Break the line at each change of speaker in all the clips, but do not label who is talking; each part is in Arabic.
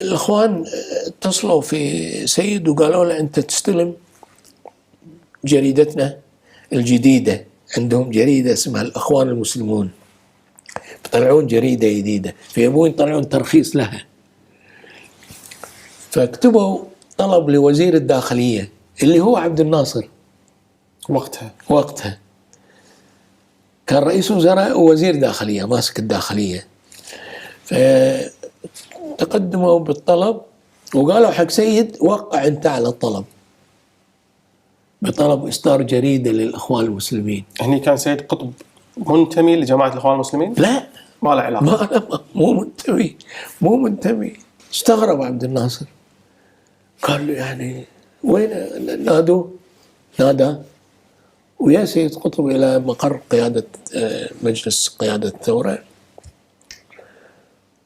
الإخوان اتصلوا في سيد وقالوا له أنت تستلم جريدتنا الجديدة. عندهم جريدة اسمها الإخوان المسلمون، يطلعون جريدة جديدة فيبون يطلعون ترخيص لها. فاكتبوا طلب لوزير الداخلية اللي هو عبد الناصر وقتها كان رئيس وزراء ووزير داخلية ماسك الداخلية. فتقدموا بالطلب وقالوا حق سيد وقع انت على الطلب بطلب إصدار جريدة للإخوان المسلمين.
هني كان سيد قطب منتمي لجماعة الإخوان المسلمين؟
لا،
ما له علاقة.
مو منتمي. استغرب عبد الناصر، قال له يعني وين؟ نادى ويا سيد قطب إلى مقر قيادة مجلس قيادة الثورة.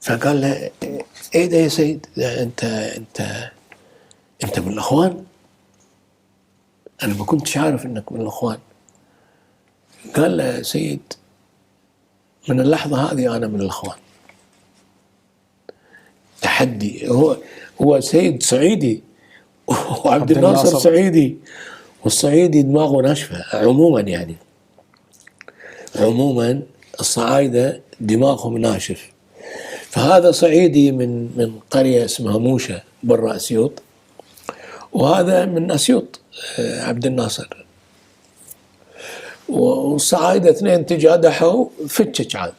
فقال له ايه ده يا سيد؟ انت من الإخوان؟ أنا ما كنتش عارف إنك من الإخوان. قال له يا سيد من اللحظة هذه أنا من الإخوان. تحدي. هو سيد صعيدي وعبد الناصر صعيدي، والصعيدي دماغه ناشفة عموما. يعني عموما الصعايدة دماغهم ناشف. فهذا صعيدي من قرية اسمها موشة برا أسيوط، وهذا من أسيوط عبد الناصر. والصعايدة اثنين تجادحوا فتشج عاد.